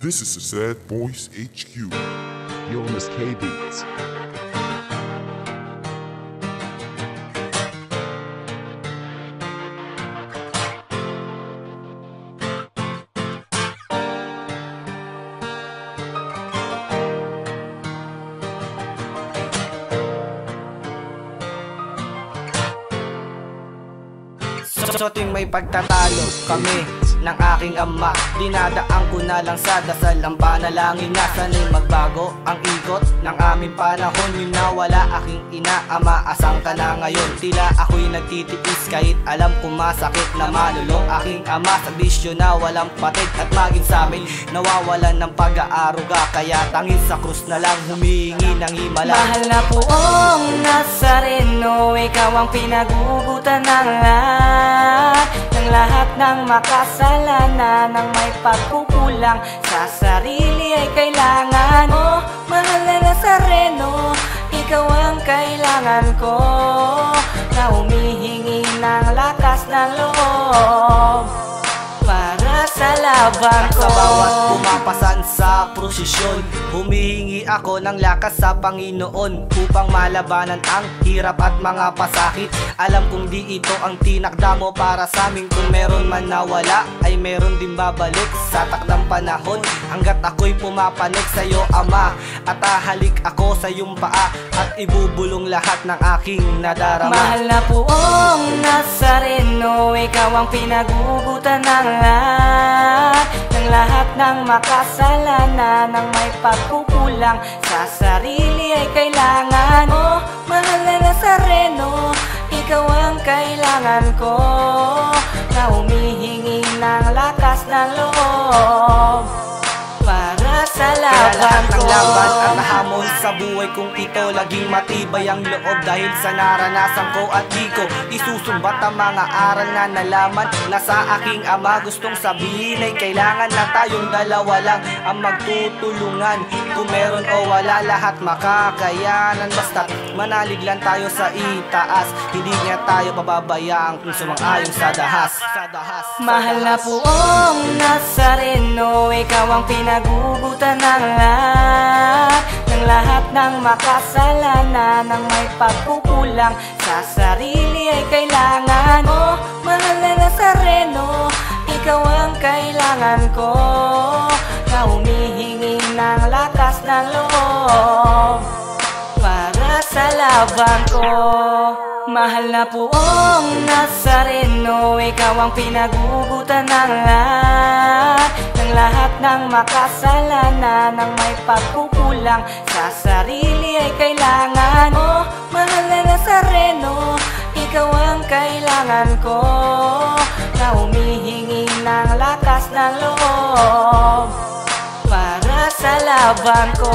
This is the Sad Boys HQ. Jonas K Beats. So tuwing may pagtatalo kami ng aking ama, dinadaan ko na lang sa dasal ang panalangin na sana'y magbago ang ikot ng aming panahon. Yung nawala aking ina, ama, asang ka na ngayon? Tila ako'y nagtitiis kahit alam kong masakit na malulong aking ama sa bisyo na walang patid. At maging sa amin nawawalan ng pag-aaruga, kaya tangin sa krus na lang humihingi ng himala. Mahal na poong Nazareno, ikaw ang pinagugutan ng lahat ng makasalanan. Ng may pagkukulang sa sarili ay kailangan. Oh, mahal na Nazareno, ikaw ang kailangan ko, na humihingi ng lakas ng loob para sa laban ko. Sa bawat pumapasan sa prosesyon, humihingi ako ng lakas sa Panginoon upang malabanan ang hirap at mga pasakit. Alam kong di ito ang tinakda mo para sa amin. Kung meron man nawala, ay meron din babalik sa takdang panahon. Hanggat ako'y pumapanik sa'yo, Ama, at ahalik ako sa iyong paa at ibubulong lahat ng aking nadarama. Mahal na poong Nazareno, ikaw ang pinagugutan ng lahat ng makasalanan. Ng may pagkukulang sa sarili ay kailangan. Oh, mahal na Nazareno, ikaw ang kailangan ko, na humihingi ng lakas ng loob para sa laban ko. Ng laban at hamon sa buhay kong ito, laging matibay ang loob dahil sa naranasan ko. At di ko isusumbat ang mga aral na nalaman na sa aking ama. Gustong sabihin ay kailangan na tayong dalawa lang ang magtutulungan. Kung meron o wala, lahat makakayanan. Basta manalig lang tayo sa itaas, hindi niya tayo pababayaan kung sumang-ayon sa dahas. Mahal na poong Nazareno, ikaw ang pinagugutan ng lahat ng makasalanan. Ng may pagkukulang sa sarili ay kailangan. Oh, mahal na Nazareno, ikaw ang kailangan ko, na humihingi ng lakas ng loob para sa laban ko. Mahal na poong Nazareno, ikaw ang pinagugutan ng lahat ng makasalanan. Ng may pagkukulang sa sarili ay kailangan. Oh, mahal na Nazareno, ikaw ang kailangan ko, na humihingi ng lakas ng loob para sa laban ko.